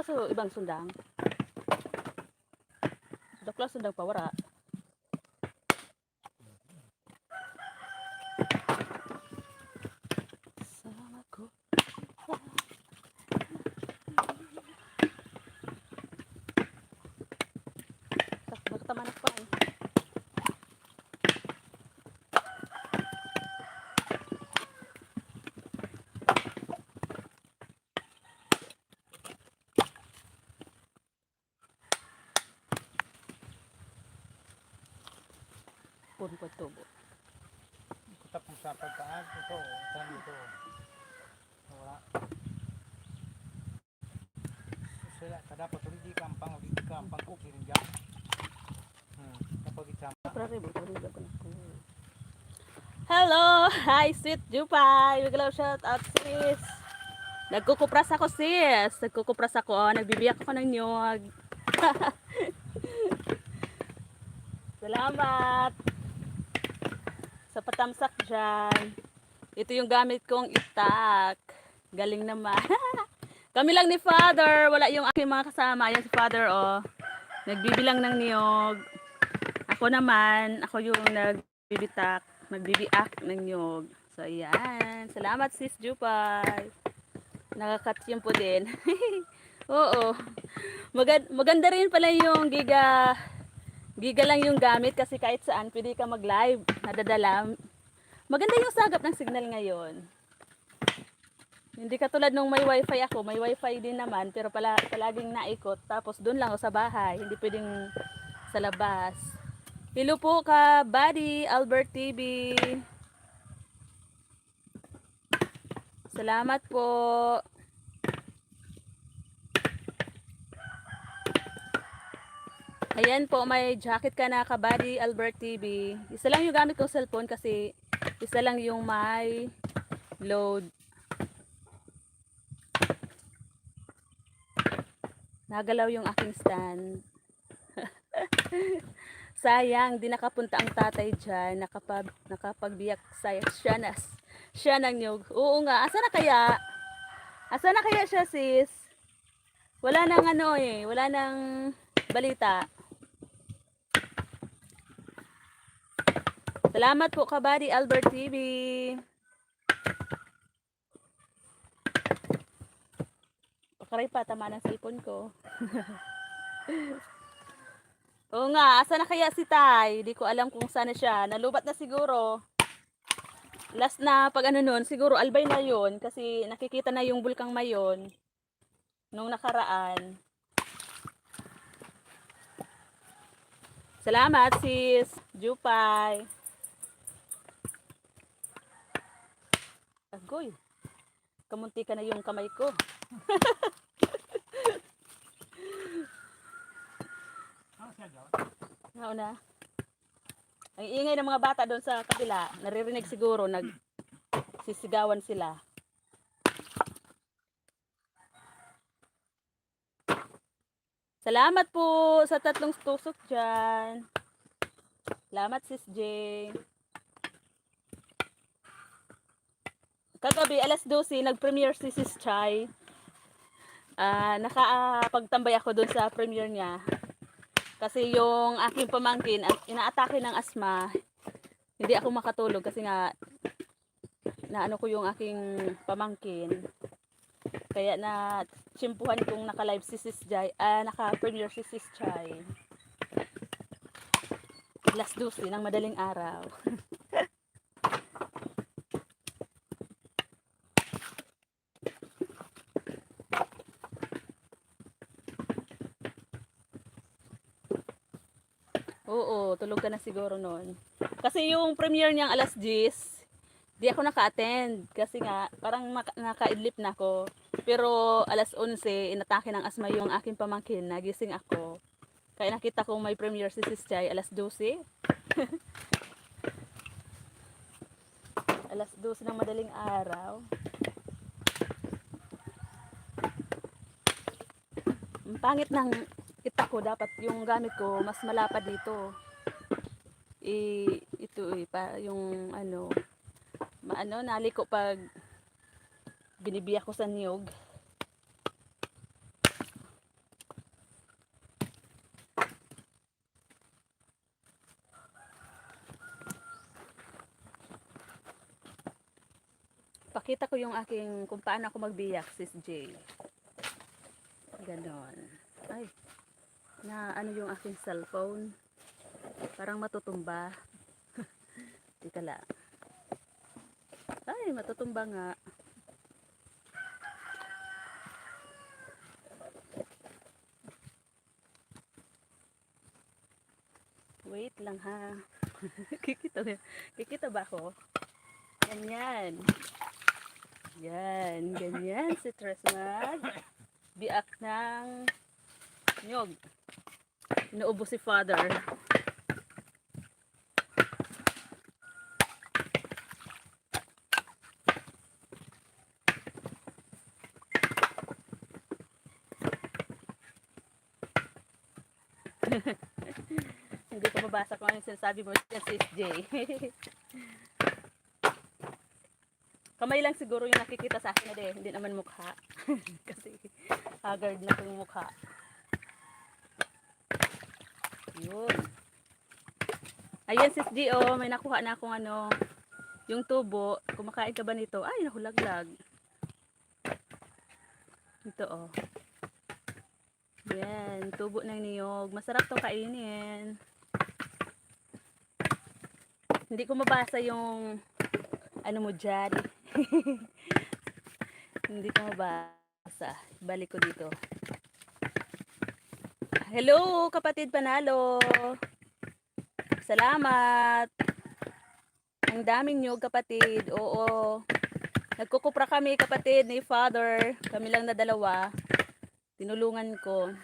pa sa ibang sundang. Dakla sundang pawara. Sama ko. Nakatamanak pa eh. Pun po tubo. Tapos sa pagkaan, ito, saan ito? Wala. Sila, dapat hindi kampang ko kiringga. Kapag isama. Hello! Hi, sweet Jupay! Biglaw shout out, sis! Nagkukupras ako, sis! Nagkukupras ako. Nagbibiyak ako ng nyog. Salamat! Sa patamsak dyan. Ito yung gamit kong itak. Galing naman. Kami lang ni Father. Wala yung aking mga kasama. Yan si Father, oh. Nagbibilang ng niyog. Ako naman, ako yung nagbibiak ng niyog. So, ayan. Salamat, sis Jupay. Nakakatsyempo din. Oo. Maganda rin pala yung giga lang yung gamit kasi kahit saan pwede ka mag-live. Nadadala. Maganda yung sagap ng signal ngayon. Hindi katulad nung may wifi ako. May wifi din naman pero palaging naikot. Tapos doon lang ako sa bahay. Hindi pwedeng sa labas. Hello po ka, Buddy, Albert TV. Salamat po. Ayan po, may jacket ka na, Kabady Albert TV. Isa lang yung gamit kong cellphone kasi isa lang yung may load. Nagalaw yung aking stand. Sayang, di nakapunta ang tatay dyan. Nakapagbiyak siya ng nyug. Oo nga, asa na kaya? Asa na kaya siya, sis? Wala nang ano eh, wala nang balita. Salamat po, Kabady Albert TV. Pakaray pa, tama ng cellphone ko. Oo nga, asa na kaya si Tay? Di ko alam kung saan na siya. Nalubat na siguro. Last na pag ano nun, siguro Albay na yun. Kasi nakikita na yung Bulkang Mayon. Nung nakaraan. Salamat, sis Jupay. Agoy. Kamunti ka na yung kamay ko. Na. Ang ingay ng mga bata doon sa kabila, naririnig siguro, nagsisigawan sila. Salamat po sa 3 tusok dyan. Salamat, sis J. Kagabi, alas 12, nag-premiere si sis Chai. Nakapagtambay ako doon sa premiere niya. Kasi yung aking pamangkin, inaatake ng asma. Hindi ako makatulog kasi nga naano ko yung aking pamangkin. Kaya na tsimpuhan kong naka-live si Sis Jai, naka-premiere si Sis Chai. Alas 12 ng madaling araw. Oo, tulog ka na siguro noon. Kasi yung premiere niyang alas 10, di ako naka-attend. Kasi nga, parang naka-idlip na ako. Pero alas 11, inatake ng asma yung aking pamangkin. Nagising ako. Kaya nakita ko may premiere si Sis Chai, alas 12. Alas 12 ng madaling araw. Ang pangit ng kita ko, dapat yung gamit ko mas malapad dito. Ito pa yung naliko pag binibiyak ko sa niyog. Papakita ko yung aking, kung paano ako magbiyak, Sis J. Ganon. Ay, na ano yung aking cellphone. Parang matutumba. Teka lang. Ay, matutumba nga. Wait lang ha. Kikita ba ako? Ganyan. Yan, ganyan si Tresmag. Biak ng nyog. Inuubo si Father. Hindi ko mabasa kung ano yung sinasabi mo dyan, Sis J. Kamay lang siguro yung nakikita sa akin na hindi naman mukha. Kasi haggard na kong mukha. Yun. Ayan, Sis J, oh, may nakuha na akong ano, yung tubo. Kumakain ka ba nito? Ay, nahulaglag. Ito, oh. Yan, tubo ng niyog. Masarap tong kainin. Hindi ko mabasa yung ano mo dyan. Hindi ko mabasa. Balik ko dito. Hello, kapatid Panalo. Salamat. Ang daming nyog, kapatid. Oo. Nagkukupra kami, kapatid, ni Father. Kami lang na dalawa. Tinulungan ko.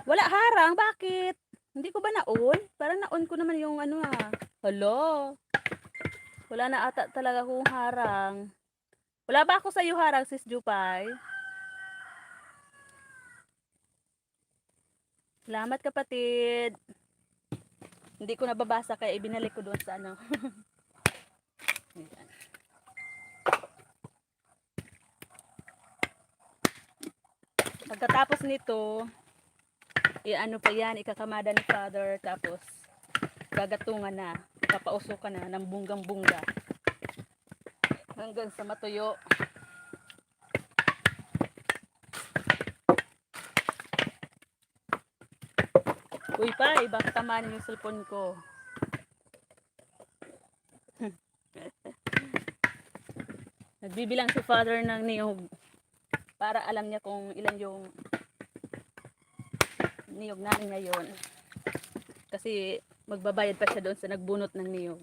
Wala harang. Bakit? Hindi ko ba na-on? Parang na-on ko naman yung ano ah. Hello. Wala na ata talaga akong harang. Wala ba ako sa iyo harang, Sis Jupay? Salamat, kapatid. Hindi ko nababasa kaya ibinalik ko doon sa ano. Ayan. Pagkatapos nito, ano pa yan, ikakamada ni Father, tapos gagatungan na, papausukan na ng bunggang-bungga hanggang sa matuyo. Uy pa, baka tamanin yung cellphone ko. Nagbibilang si Father ng niyog para alam niya kung ilan yung niyog namin ngayon. Kasi magbabayad pa siya doon sa nagbunot ng niyog.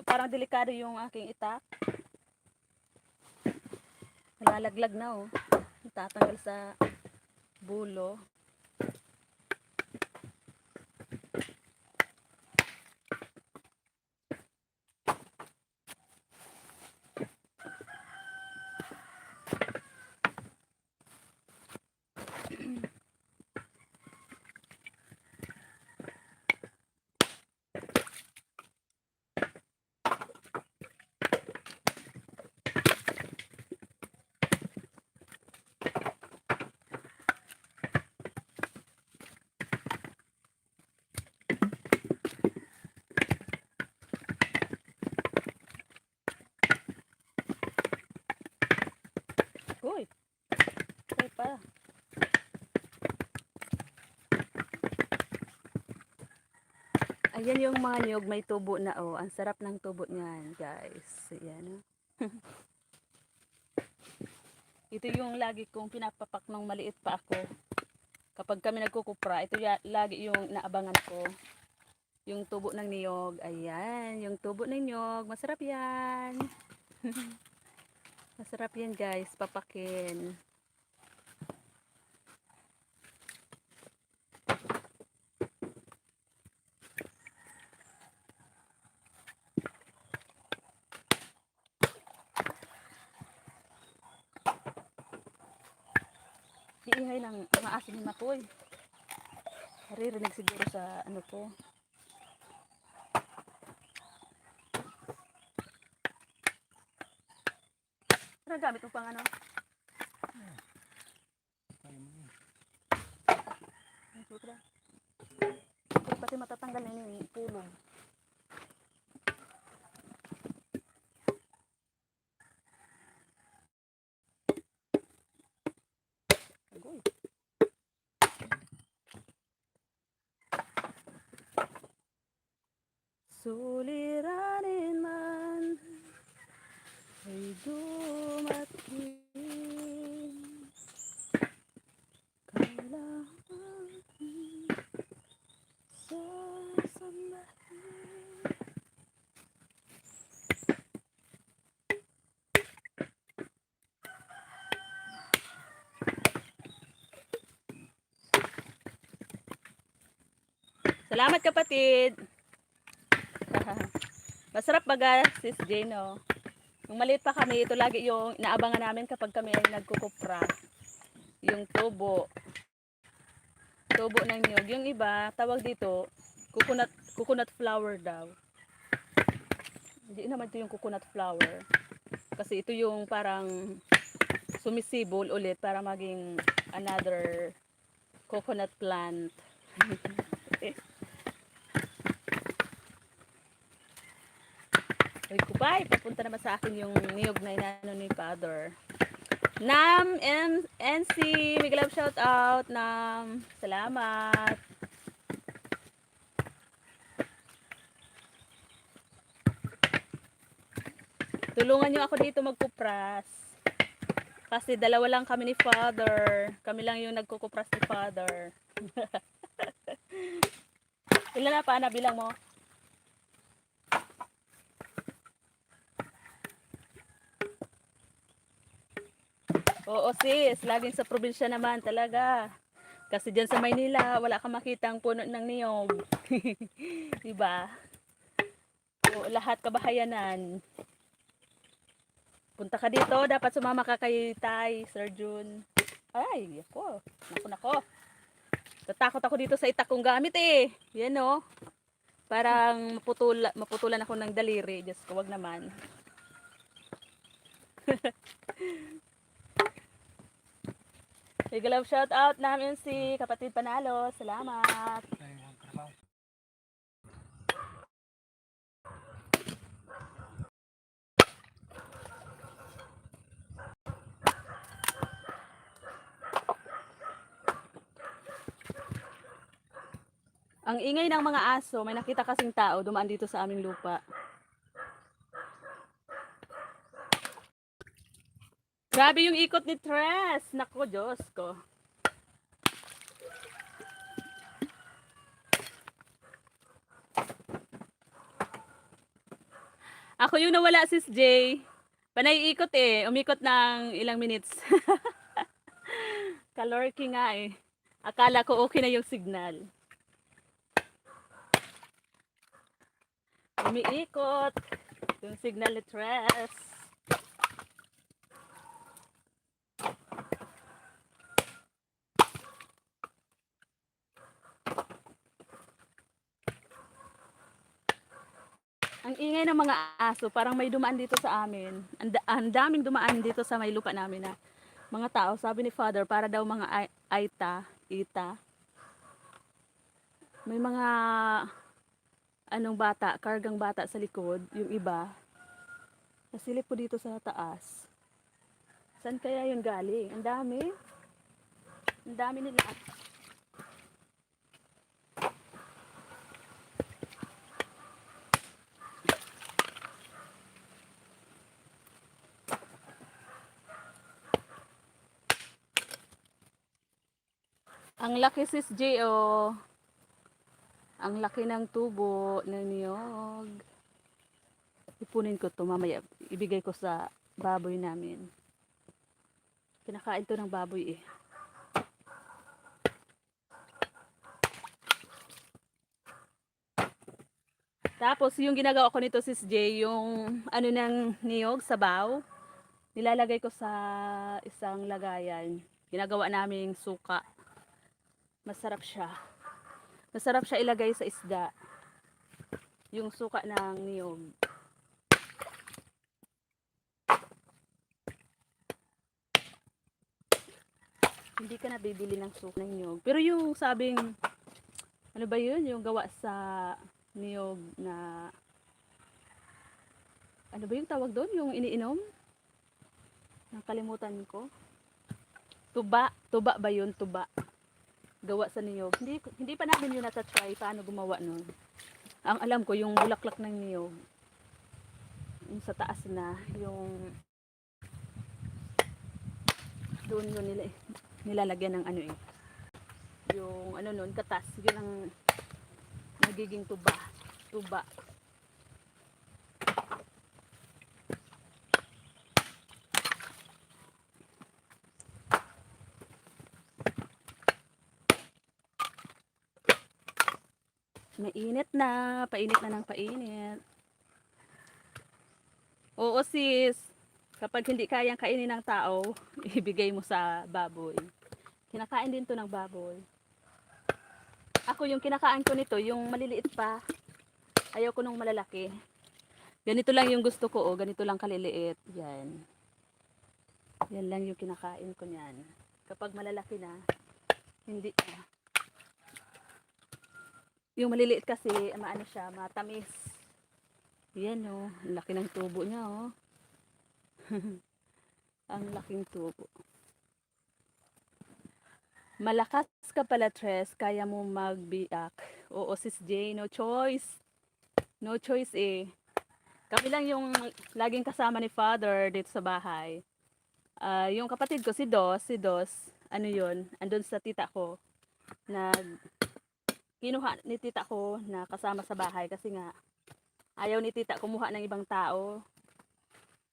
Parang delikado yung aking itak. Nalalaglag na oh. Tatanggal sa bulo. Uy, uy pa. Ayan yung mga niyog, may tubo na oh. Ang sarap ng tubo niyan, guys. Ayan. Ito yung lagi kong pinapapak nung maliit pa ako. Kapag kami nagkukupra, ito lagi yung naabangan ko. Yung tubo ng niyog. Ayan, yung tubo ng niyog. Masarap yan. Masarap yan, guys. Papakin. Iingay ng mga aso ni Makoy. Naririnig siguro sa ano ko. Ano gamit mo pang ano? Pati matatanggal na yung pulong. Agoy. Suliranin man ay dumating, kailangan sasamahin. Salamat kapatid. Masarap baga, sis Jane, no? Nung maliit pa kami, ito lagi yung inaabangan namin kapag kami ay nagkukupra. Yung tubo. Tubo ng niyog. Yung iba, tawag dito, coconut flower daw. Hindi naman ito yung coconut flower. Kasi ito yung parang sumisibol ulit para maging another coconut plant. Uy, kupay, papunta naman sa akin yung niyog na inano ni Father. Nam NC, Miguel love shout out. Nam, salamat. Tulungan nyo ako dito magkupras. Kasi dalawa lang kami ni Father. Kami lang yung nagkukupras ni Father. Ilan na pa, bilang mo? Oo sis, laging sa probinsya naman talaga. Kasi dyan sa Maynila, wala kang makitang puno ng niyog. Diba? O, lahat kabahayanan. Punta ka dito, dapat sumama ka kay Tay, Sir Jun. Ay, ako. Nako. Tatakot ako dito sa itak kong gamit eh. Yan o. Parang maputulan ako ng daliri. Diyos ko, wag naman. Big love shout out namin si Kapatid Panalo. Salamat. Ang ingay ng mga aso, may nakita kasing tao dumaan dito sa aming lupa. Grabe yung ikot ni Tres. Naku, Diyos ko. Ako yung nawala, sis J. Panay ikot eh. Umikot ng ilang minutes. Kalorky nga eh. Akala ko okay na yung signal. Umiikot yung signal ni Tres. Ang ingay ng mga aso, parang may dumaan dito sa amin. Ang daming dumaan dito sa may lupa namin na mga tao. Sabi ni Father, para daw mga ita. May mga kargang bata sa likod, yung iba. Nasilip po dito sa taas. Saan kaya yung galing? Ang dami. Ang dami nila. Ang laki sis J, oh. Ang laki ng tubo ng niyog. Ipunin ko to mamaya. Ibigay ko sa baboy namin. Kinakain to ng baboy eh. Tapos yung ginagawa ko nito sis J, yung ano ng niyog, sabaw. Nilalagay ko sa isang lagayan. Ginagawa naming suka. Masarap siya. Masarap siya ilagay sa isda. Yung suka ng niyog. hindi ka na bibili ng suka ng niyog. Pero yung sabing, ano ba yun? Yung gawa sa niyog na, ano ba yung tawag doon? Yung iniinom? Nakalimutan ko. Tuba. Tuba ba yun? Tuba. Gawa sa niyog. Hindi pa namin yun nata-try paano gumawa nun. Ang alam ko, yung bulaklak ng niyog. Yung sa taas na, yung doon yun nilalagyan ng ano eh. Yung ano nun, katas. Yun ang nagiging tuba. Tuba. Mainit na. Painit na ng painit. Oo sis. Kapag hindi kayang kainin ng tao, ibigay mo sa baboy. Kinakain din to ng baboy. Ako yung kinakain ko nito, yung maliliit pa. Ayaw ko nung malalaki. Ganito lang yung gusto ko, oh. Ganito lang kaliliit. Yan. Yan lang yung kinakain ko niyan. Kapag malalaki na, hindi na. Yung maliliit kasi, maano siya, matamis. Yan oh, ang laki ng tubo niya oh. Ang laking tubo. Malakas ka pala, Tres. Kaya mo magbiak. Oo, sis J, no choice. No choice eh. Kami lang yung laging kasama ni Father dito sa bahay. Yung kapatid ko, si Dos, ano yun, andun sa tita ko. Kinuha ni tita ko na kasama sa bahay kasi nga, ayaw ni tita kumuha ng ibang tao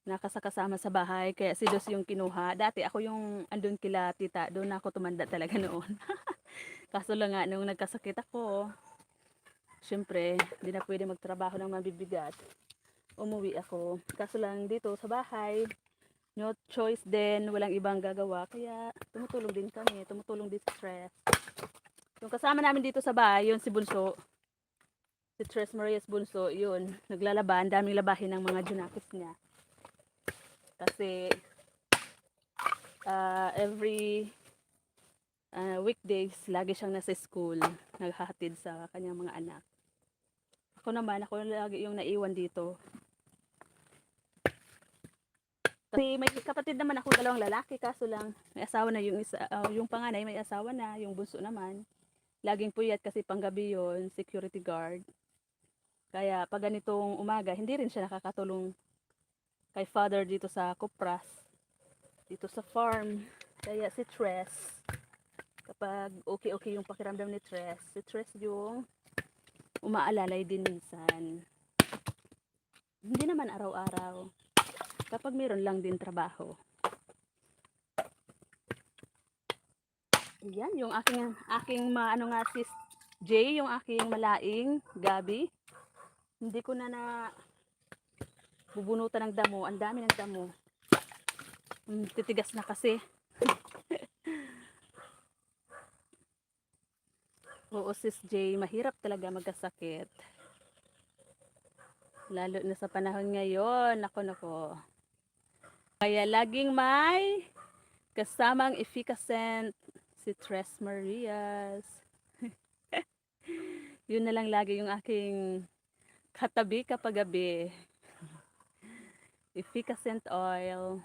na kasama sa bahay. Kaya si Dos yung kinuha. Dati ako yung andun kila tita. Doon ako tumanda talaga noon. Kaso lang nga, nung nagkasakit ako, syempre, hindi na pwede magtrabaho ng mabibigat. Umuwi ako. Kaso lang dito sa bahay, no choice din, walang ibang gagawa. Kaya tumutulong din kami. Tumutulong din si Tres. Yung kasama namin dito sa bahay, yun si Bunso. Si Tres Marias Bunso, yun. Naglalaba. Ang daming labahin ng mga junakis niya. Kasi every weekdays lagi siyang nasa school, naghahatid sa kanyang mga anak. Ako naman, ako lagi yung naiwan dito. Kasi may kapatid naman ako, dalawang lalaki, kaso lang may asawa na yung isa, yung panganay may asawa na, yung bunso naman laging puyat kasi panggabi yon, security guard. Kaya pag ganitong umaga, hindi rin siya nakakatulong kay Father dito sa Kupras, dito sa farm. Kaya si Tres, kapag okay yung pakiramdam ni Tres, si Tres yung umaalalay din minsan. Hindi naman araw-araw. Kapag mayroon lang din trabaho. Yan, yung aking ano nga sis J, yung aking malaing gabi. Hindi ko na bubunutan ng damo. Ang dami ng damo. Titigas na kasi. Oo sis J, mahirap talaga magkasakit. Lalo na sa panahon ngayon. Nako. Kaya laging may kasamang efficacent si Tres Marias. Yun na lang lagi yung aking katabi kapag gabi. Efficacent oil.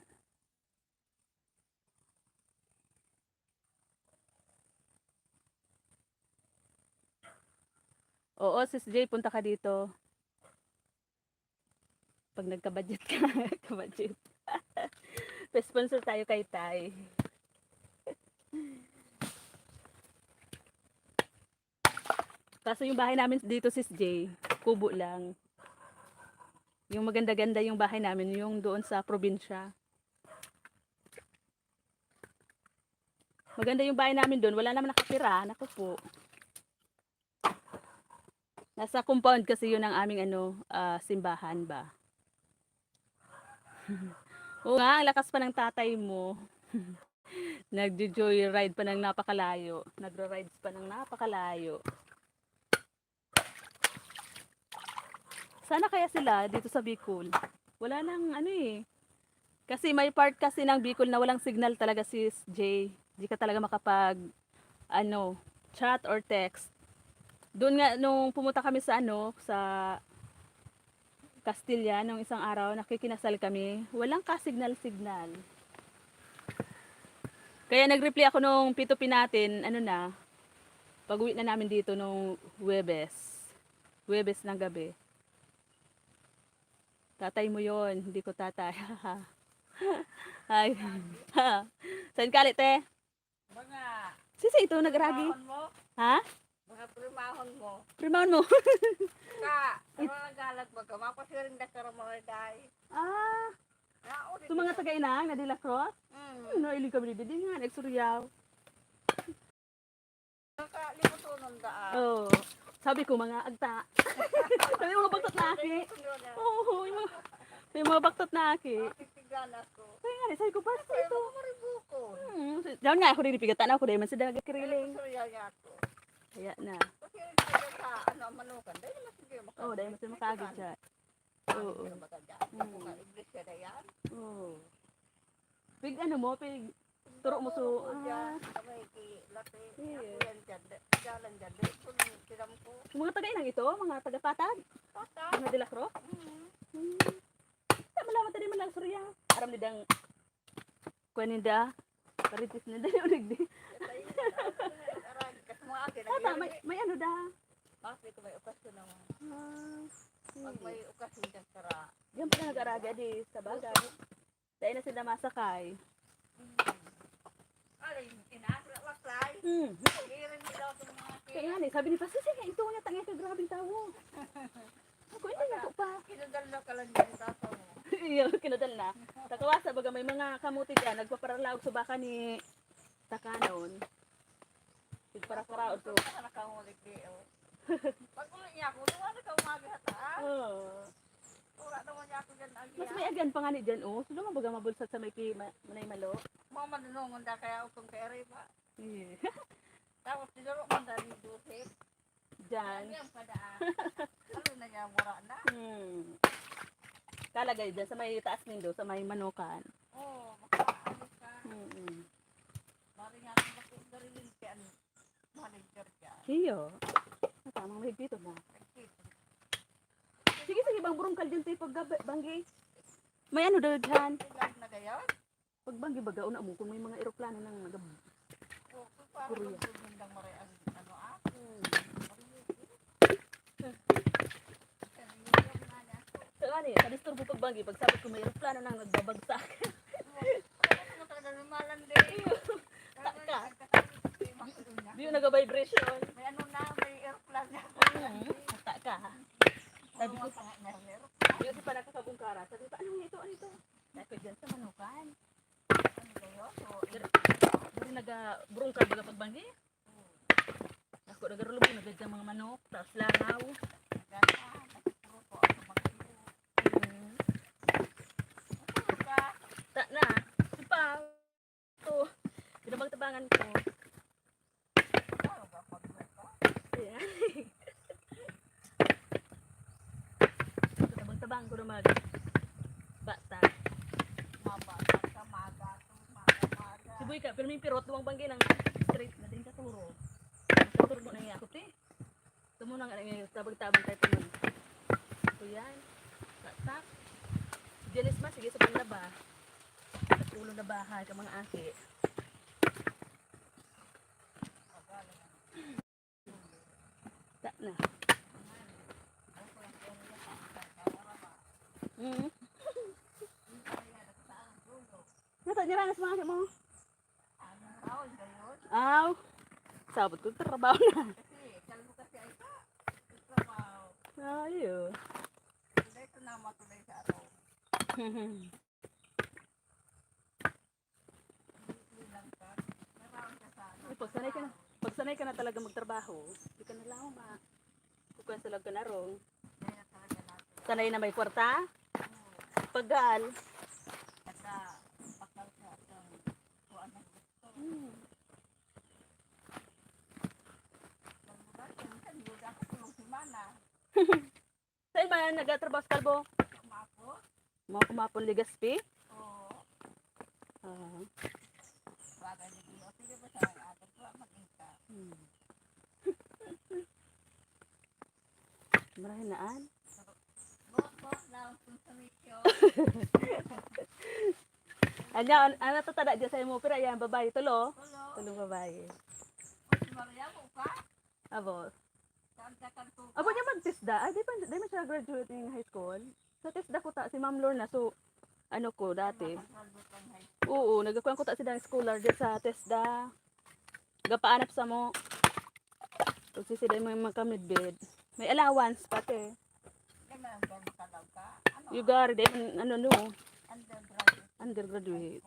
Oo, sis J, punta ka dito. Pag nagka-budget ka, ka-budget. Pa-sponsor tayo kay Tay. Kaso yung bahay namin dito, sis J, kubo lang. Yung maganda-ganda yung bahay namin, yung doon sa probinsya. Maganda yung bahay namin doon, wala naman nakatira, naku po. Nasa compound kasi yun ang aming simbahan ba. Oo nga, ang lakas pa ng tatay mo. Nagjo-joyride pa ng napakalayo. Nagro-rides pa ng napakalayo. Sana kaya sila dito sa Bicol. Wala nang Kasi may part kasi ng Bicol na walang signal talaga sis J. Hindi ka talaga makapag, chat or text. Doon nga, nung pumunta kami sa sa Castilla, nung isang araw, nakikinasal kami, walang ka-signal-signal. Kaya nag-reply ako nung P2P natin, pag-uwi na namin dito nung Huwebes ng gabi. Tatay mo yon, hindi ko tatay. Ay. Saan ka te? Mga Sisi ito nagragi. primahon mo, Ha? mga primahon mo. Primahon mo. Ka, ano nagalag ba ka? Mapasiring na ka mga day. Ah, Nao, ito mga taga-inang na De La Cruz. No, ilig kami din nga, nagsuryaw. Nakalimutunan daan. Oh, sabi ko mga agta. Sabi mga baktot na aki. Oo, yung mga baktot na aki. Titigan ako. Kaya nga, sabi ko, paano Kaya ito? mo maribukon. Diyan nga ako rin pigatan ako rin, man sa dagat kiriling. Surya niya ako. Kaya na. Kasi rin sa manukan. Dahil mas hindi mo Oh, dahil mas makagad siya. Oo. Ako nga iglesia na yan. Oo. Pig pig turo mo so. Kamay ki lati. Yeah. Ako yan dyan. Jalan dyan. Dito nung tiram ko. Yung mga taga-inang ito, mga taga-patag, Pata. mga De La Cruz. Malaman tadi man lang surya. Aram nidang kuninda. Paritis na dali ulig di. Kasi mga akin. Tata, may da. Bakit ko may okasyon naman. Pag Sige. may okasyon dyan sara. Yan pala nag-araga di sa bagay. Dahil na sila masakay. Alay, inaklaklay. Irin nila itong mga Kaya nga ni, sabi ni Pastor, sige, ito nga tangya ka grabing tawo. Ako hindi na ko pa. kinadal na ka lang dyan sa mo. Iyo, kinadal na. Takawasa, baga may mga kamuti dyan, nagpaparalaog sa baka ni Takanon. Para-para, so. Saka nakahulik di. Pag ulit niya ako, doon na ka umaga hataan. Wala naman niya ako dyan agi. Mas may agan pa nga ni dyan, oh. Sino nga baga mabulsat sa may manay malo? Mga manunungon da kaya ukong kere ba. Yeah. Tapos tinuro man da ni Joseph. Dyan. Ang padaan. Ano na niya mura na. Kalagay dyan sa may taas nindo, sa may manukan. Oo, makaalis ka. Mari nga ako makudarilin kaya manager dyan. Iyo. Tamang mahigpito na. Sige, sige, bang burungkal din tayo pag banggi. May daghan. Ilag na gayon. Pag banggi baga, una mo, kung may mga eroplano ng nagab. Oo, parang Korea. magtutundang mari ang ano ah. So, ano sa disturbo pag banggi, pag sabi ko may eroplano nang nagbabagsak. Di yung nag-vibration. May ano na, may airplane na. Hata ka. Sabi ko, yun si panaka sa bungkara. Sabi ko, ano ito, ano ito? Sabi ko, dyan sa manukan. Hindi nag-burungkal baga pag banggi. Ako nag-rulubog, nagdadya mga manok, tapos langaw. Ta na, sipaw. Ito, pinabagtabangan ko. Ayan. Tabang-tabang ko naman. Bata. Sibuy ka, pero may pirot, luwang banggi ng straight na din katuro. Katuro mo na yung yakot eh. Ito mo na nga yung tabang-tabang tayo ito nun. Ito yan. Tak-tak. Diyanis ma, sige sa panlaba. Sa pulo na bahay ka mga aki. Tak na. Nata niya ranas mga aki mo. Aw. Sabot ko trabaho na. Ayo. Pagsanay ka na talaga magtrabaho, hindi ka na lang kukuha sa ka na rong. Sanay na may kwarta, pagal. Saan ba nagatrabaho sa kalbo? Mga kumapon Ligaspi? bagay dito. O sige ba sa akin? Wala mag-ika. Marahin naan. Bok lang kung sa misyo. Anya, ano to tada dyan sa imo, pero yan, babae, tulo. Tulo. Tulong babae. O si Maria mo ka? Abo. Kantakan ko ka? Abo niya mag-TESDA. Ay, di man siya graduate ng high school. Sa TESDA ko ta, si Ma'am Lorna, so, ano ko, dati. Makasalbot lang hay. Oo, nagakuhan ko ta silang scholar dyan sa TESDA. Gapaanap sa mo. Kung sisiday mo yung mga kamidbid. May allowance pati. Di man ang makalaw ka? Ano? You got it, ano no, Undergraduate. undergraduate.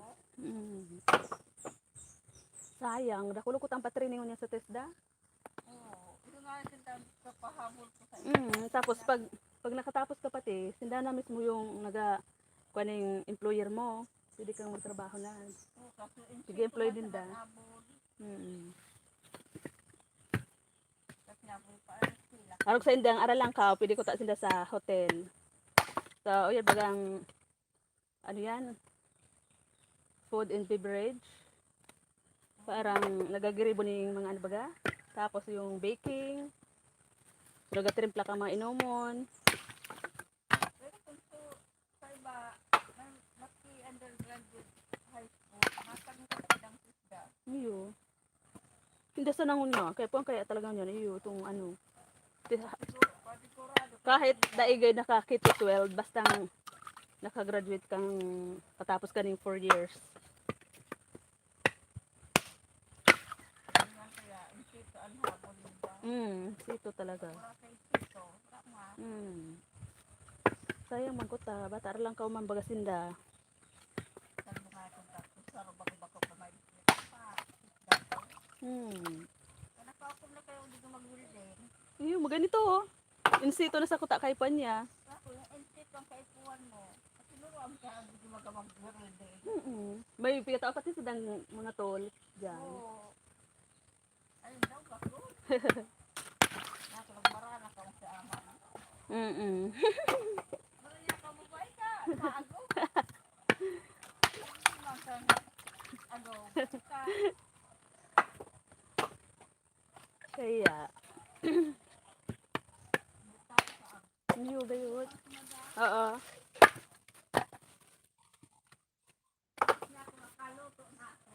Sayang, nakulo ko tang patraining niya sa TESDA. Oo. Ito nga yung pahabol ko sa iyo. Tapos pag nakatapos ka pati, sinda na mismo yung kuning employer mo. Pwede kang magtrabaho na. Oo, kaso Sige, employee din da. habol. Tapos nga po pa ang sila. Arog sa indang aralang ka, pwede ko ta sinda sa hotel. So, o yan bagang ano yan? Food and beverage. Parang nagagiribo ning mga ano baga. Tapos yung baking. Nagatimpla ka mga inomon. Pero kung sa iba, undergraduate high school, makaganda silang sisda. Iyo. Hindi sa nangun nga. Kaya po kaya talagang yun. Iyo, itong ano. Padigurado. Kahit daigay nakakit to 12, basta nakagraduate kang patapos ka ng 4 years. Ganyan kaya, insito ang habol nila. Sito talaga. Wala kay insito. Wala nga. Sayang man ko ta. Bata lang ka umang bagasinda. Sa mga kontakto, sa bago-bago pa may pa. Sisda ko. Kaya ako na kayo hindi ko mag-building. Iyo, maganito oh. Insito na sa kuta kay Panya. Ako, yung insito ang kaipuan mo. Kasi nuruan ka, hindi ko mag-building. May piyata kasi sa dang mga tol dyan. Oo. Ayun daw, bako. Nakalagmarana ka sa ama. Maranya ka mo ba ka? Maago. Ano, ka. Kaya. Iyo, gayot. Oo. Ako nakaluto na ako.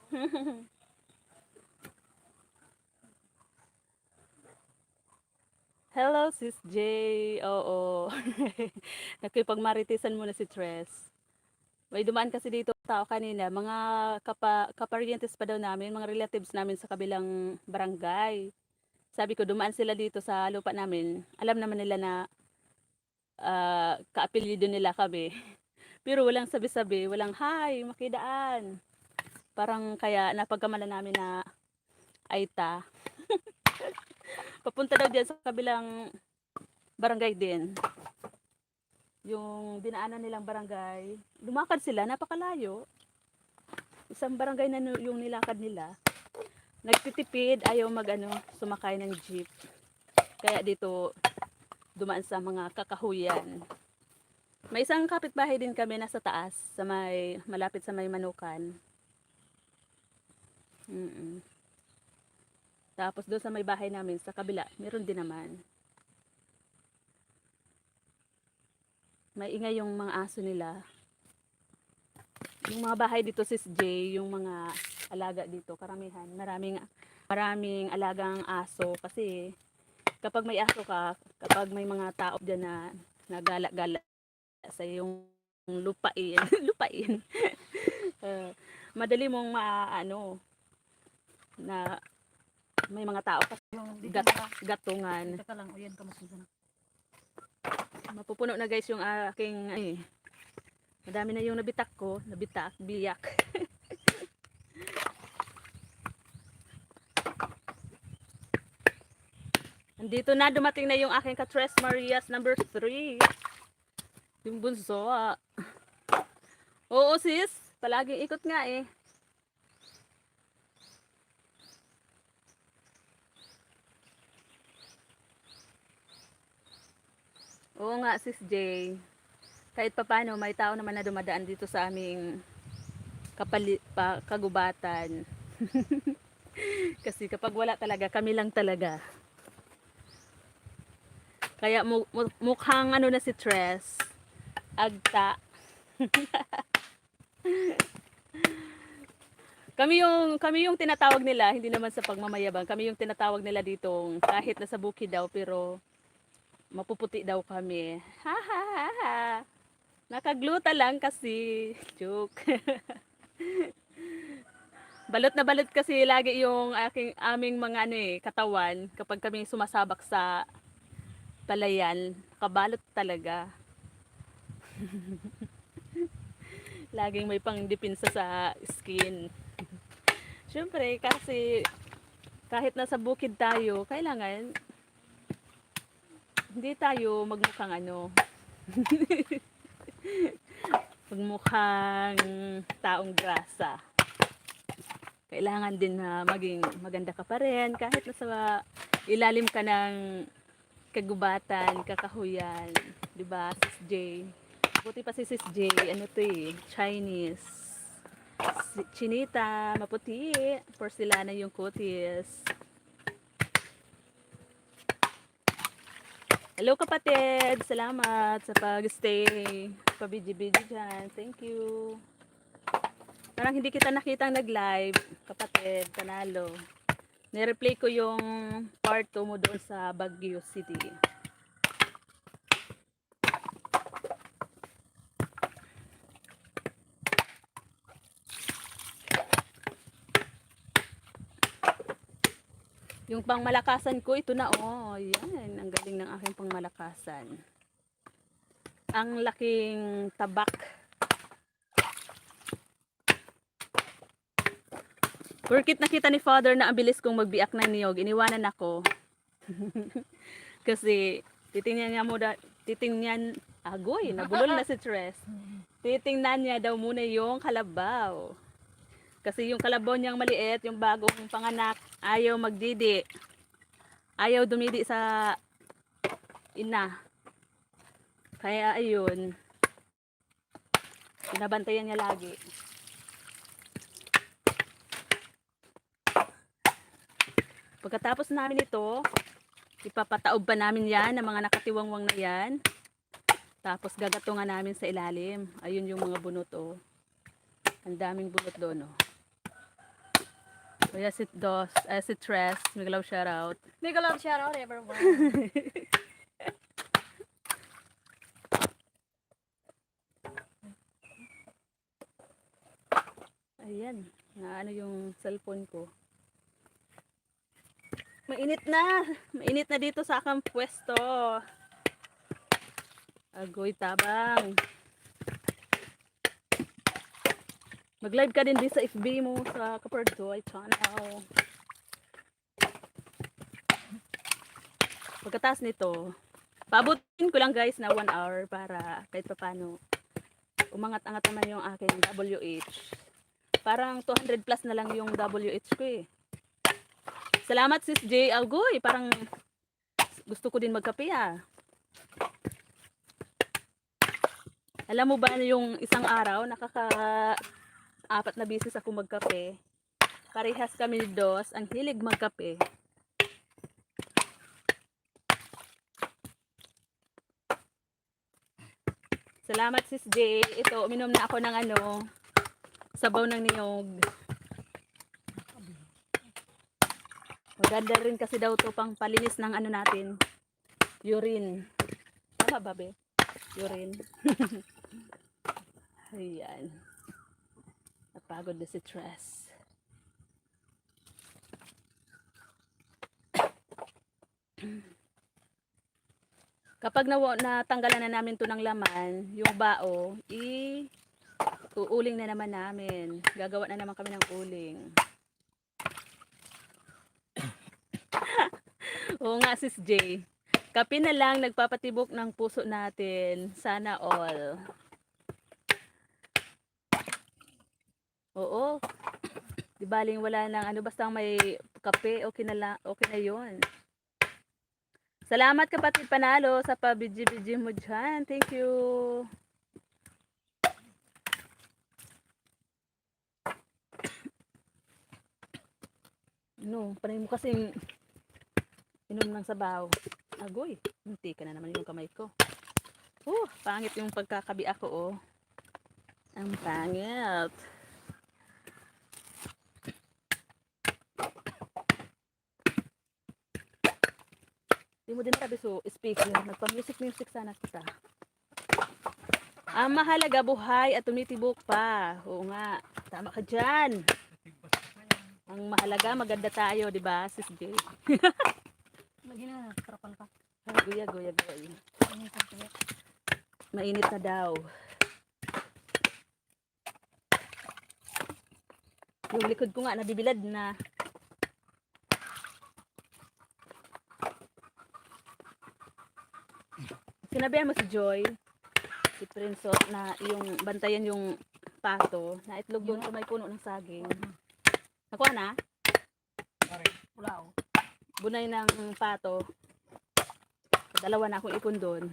Hello, Sis J. Oo. Nakipagmaritisan mo na si Tres. May dumaan kasi dito tao kanina, mga kaparientes pa daw namin, mga relatives namin sa kabilang barangay. Sabi ko, dumaan sila dito sa lupa namin. Alam naman nila na kaapelyido nila kami. Pero walang sabi-sabi, walang hi, makidaan. Parang kaya napagkamala namin na Aita. Papunta daw diyan sa kabilang barangay din. Yung dinaanan nilang barangay, lumakad sila, napakalayo. Isang barangay na yung nilakad nila. Nagtitipid, ayaw sumakay ng jeep. Kaya dito, dumaan sa mga kakahuyan. May isang kapitbahay din kami nasa taas, malapit sa may Manukan. Tapos doon sa may bahay namin, sa kabila, meron din naman. May ingay yung mga aso nila. Yung mga bahay dito, Sis J, yung mga alaga dito, karamihan. Maraming alagang aso kasi kapag may aso ka, kapag may mga tao dyan na nagala-gala sa yung lupain, lupain. Madali mong na may mga tao kasi gatungan. Dito ka lang, o yan, kamusta na. Mapupuno na guys yung aking madami na yung nabitak, biyak. Andito na, dumating na yung aking Katres Marias number 3. Yung bunso. Oo sis, palaging ikot nga eh. Oo nga sis J. Kahit papano may tao naman na dumadaan dito sa aming kagubatan. Kasi kapag wala talaga, kami lang talaga. Kaya mukhang ano na si Tres, agta. Kami yung tinatawag nila, hindi naman sa pagmamayabang. Kami yung tinatawag nila ditong kahit nasa bukid daw pero mapuputi daw kami. Ha ha ha ha. Nakagluta lang kasi. Joke. Balot na balot kasi lagi yung aming mga ano katawan kapag kami sumasabak sa palayan. Kabalot talaga. Laging may pangdepensa sa skin. Siyempre kasi kahit nasa bukid tayo, kailangan hindi tayo magmukhang ano, magmukhang taong grasa. Kailangan din na maging maganda ka pa rin kahit nasa ilalim ka ng kagubatan, kakahuyan, 'di ba? Sis J. Buti pa si Sis J, ano 'to Chinese. Chinita, maputi, porcelana yung kutis. Hello kapatid, salamat sa pag-stay. Pa-bidi-bidi dyan. Thank you. Parang hindi kita nakitang nag-live, kapatid, panalo. Nireplay ko yung part 2 mo doon sa Baguio City. Yung pangmalakasan ko, ito na yan, ang galing ng aking pangmalakasan. Ang laking tabak. Porkit nakita ni Father na ang bilis kong magbiak ng niyog, iniwanan ako. Kasi titingnan agoy, nabulol na si Tres. Titingnan niya daw muna yung kalabaw. Kasi yung kalabaw niyang maliit, yung bagong panganak, ayaw magdidi. Ayaw dumidi sa ina. Kaya ayun, binabantayan niya lagi. Pagkatapos namin ito, ipapataob pa namin yan ng mga nakatiwangwang na yan. Tapos gagatungan namin sa ilalim. Ayun yung mga bunot Ang daming bunot doon Kaya si Tres, Miguel shoutout. Mega love shout out everyone. Ayan, ano yung cellphone ko. Mainit na dito sa akang pwesto. Agoy tabang. Mag-live ka din di sa FB mo sa Kapardoy channel. Pagkatapos nito, paabutin ko lang guys na 1 hour para kahit paano umangat-angat naman yung aking WH. Parang 200 plus na lang yung WH ko Salamat Sis J. Algoy, parang gusto ko din magkape Alam mo ba yung isang araw nakaka-4 na beses ako magkape. Parehas kami ni Dos, ang hilig magkape. Salamat Sis J. Ito, uminom na ako ng sabaw ng niyog. Maganda rin kasi daw to pang palinis ng natin. Urine. Tama ba, be? Urine. Ayan. Napagod na si Tres. Kapag natanggalan na namin to ng laman, yung bao, uuling na naman namin. Gagawa na naman kami ng uling. Oo nga sis J. Kape na lang nagpapatibok ng puso natin. Sana all. Oo. Di baling wala nang basta may kape, okay na 'yon. Salamat kapatid Panalo sa pa-bidji-bidji mo dyan. Thank you. Ano, panay mo kasing inom ng sabaw. Agoy, munti ka na naman yung kamay ko. Pangit yung pagkakabi ako, oh. Ang pangit. Di mo din sabi so, speaker. Nagpa-music sana kita. Ang mahalaga buhay at tumitibok pa. Oo nga, tama ka dyan. Ang mahalaga, maganda tayo, di ba, Sis J? Magina, trapal ka. Guya. Ano yung pagkakas? Mainit na daw. Yung likod ko nga, nabibilad na. Sinabihan mo si Joy, si Prince, na yung bantayan yung pato, na itlog doon sa may puno ng saging. Nakuha na? Wala oh. Bunay ng pato. Dalawa na akong ipon doon.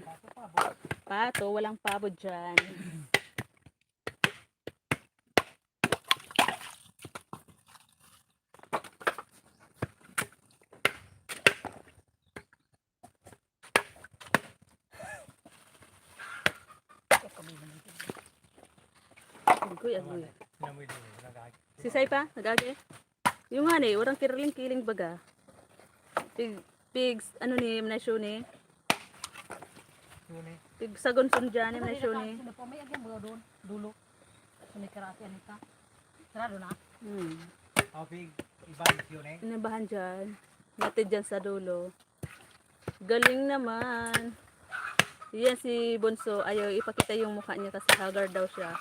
Pato, walang pabo dyan. Agoy. Namoy din. Nagay. Si Sai pa? Nag-agi? Yung nga ni, orang kiraling-kiling baga. Pigs, ano ni, manasyo ni? Yun eh. Pig sagon-sun dyan ni, manasyo ni. Sino po, may agyan mo doon. Dulo. Sumikarati anita. Sarado na. Pig. Ibang yun eh. Inabahan dyan. Natid dyan sa dulo. Galing naman. Yan si Bunso. Ayaw ipakita yung mukha niya kasi haggard daw siya.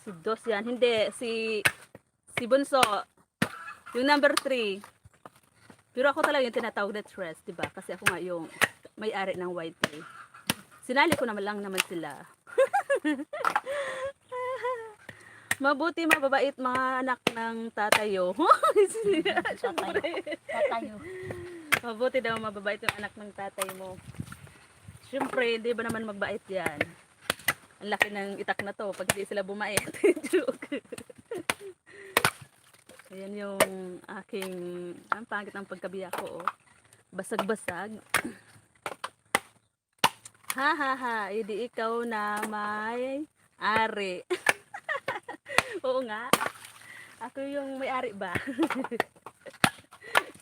Si Dos yan. Hindi. Si Bunso. Yung number 3. Pero ako talaga yung tinatawag na Tres. Diba? Kasi ako nga yung may-ari ng white tea. Sinali ko naman lang naman sila. Mabuti mababait mga anak ng tatayo. Tatayo. Mabuti daw mababait yung anak ng tatay mo. Siyempre, di ba naman magbait yan? Ang laki ng itak na to pag di sila bumait. Joke. Ayan yung aking, ang pangit ng pagkabiya ko, oh. Basag-basag. Ha, hindi ikaw na may ari. Oo nga. Ako yung may-ari ba?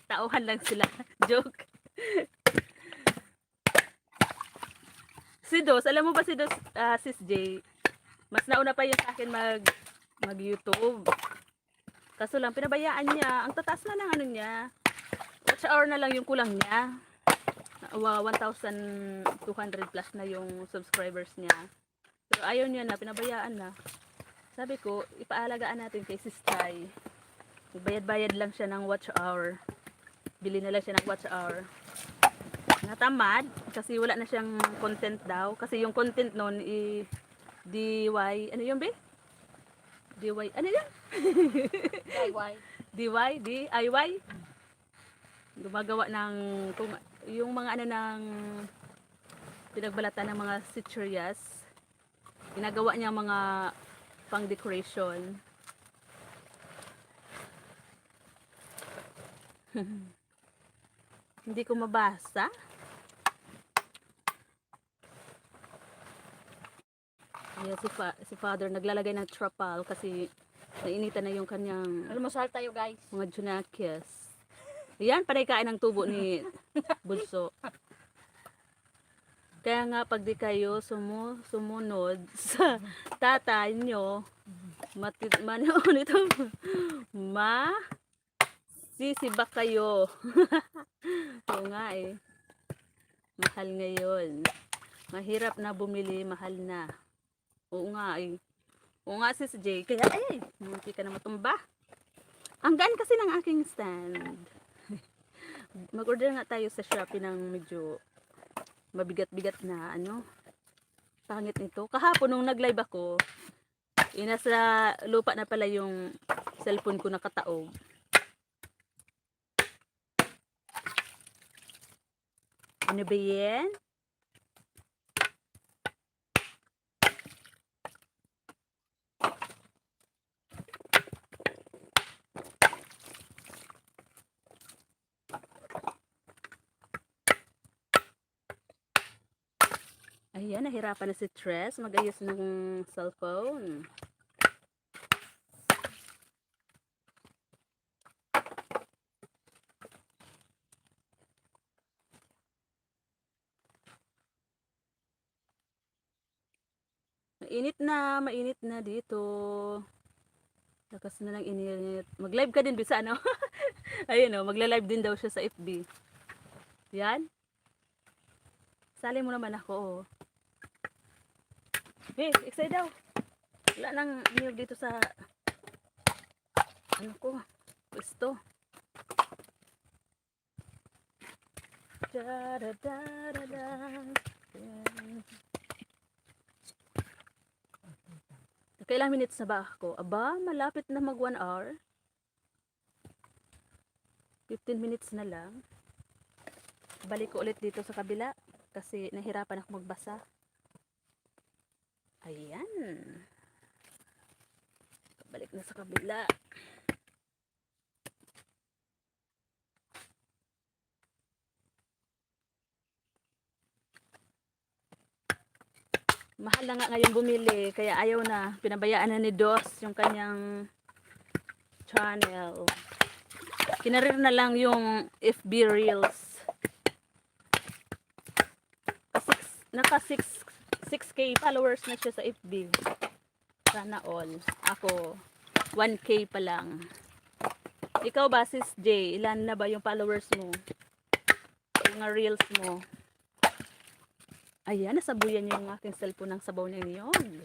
Tauhan lang sila. Joke. Si Dos, alam mo ba si Dos, Sis J? Mas nauna pa yun sa akin mag-YouTube. Kaso lang, pinabayaan niya. Ang tataas na ng ano niya. Watch hour na lang yung kulang niya. 1,200 plus na yung subscribers niya. Pero ayaw niya na, pinabayaan na. Sabi ko, ipaalagaan natin kay Sis Tay. Bayad-bayad lang siya ng watch hour. Bili na lang siya ng watch hour. Natamad kasi wala na siyang content daw. Kasi yung content noon DY, ano yun be? DY, ano yun? DIY. DIY? Gumagawa ng, yung mga ano ng pinagbalatan ng mga citrus. Ginagawa niya mga pang decoration. Hindi ko mabasa. Yeah, si Father naglalagay ng trapal kasi nainitan na yung kanyang Almusal tayo guys. mga junakis. Yan, panay kain ng tubo ni Bunso. Kaya nga pag di kayo sumunod sa tatay nyo, sisibak kayo. Oo nga eh. Mahal ngayon. Mahirap na bumili, mahal na. Oo nga eh. Oo nga Sis J. Kaya munti ka na matumba. Ang gaan kasi ng aking stand. Mag-order nga tayo sa Shopee ng medyo mabigat-bigat na ano. Pangit nito. Kahapon nung nag-live ako, nasa lupa na pala yung cellphone ko nakataob. Ano ba yan? Ayan, nahirapan na si Tres mag-ayos ng cellphone. Mainit na dito. Lakas na lang init. Mag-live ka din bisa, ano? Ayun o, magla-live din daw siya sa FB. Yan. Sali mo naman ako, oh. Hey, excited daw. Wala nang niyog dito sa ano ko, pwesto. Da da da da da. Yan. Kailang minutes na ba ako? Aba, malapit na mag 1 hour. 15 minutes na lang. Balik ko ulit dito sa kabila kasi nahirapan ako magbasa. Ayan. Balik na sa kabila. Mahal na nga ngayon bumili, kaya ayaw na. Pinabayaan na ni Dos yung kanyang channel. Kinarir na lang yung FB Reels. Naka 6K followers na siya sa FB. Sana all. Ako, 1K pa lang. Ikaw ba, Sis J? Ilan na ba yung followers mo? Yung mga Reels mo? Ayan, nasabuyan yung aking cellphone ng sabaw niya ngayon.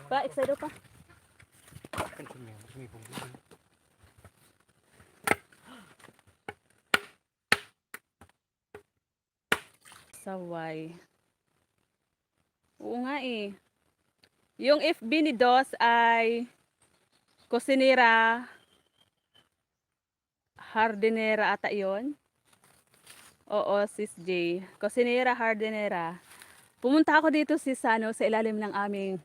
Pa, excited pa. Saway. Oo nga eh. Yung FB ni Dos ay Kusinera Hardinera ata yon. Oo, Sis J. Kusinera Hardinera. Pumunta ako dito sa ilalim ng aming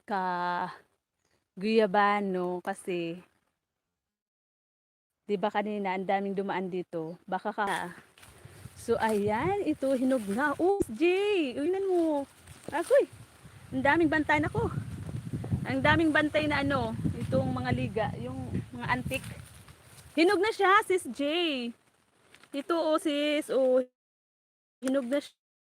Guyabano kasi 'di ba kanina ang daming dumaan dito. Baka ka. So ayan, ito hinog na. Oh, Sis J, uwinan mo. Akoy, ang daming bantay na ko. Ang daming bantay na itong mga liga, yung mga antik. Hinog na siya, Sis J. Ito, oh sis, oh. Hinog na siya.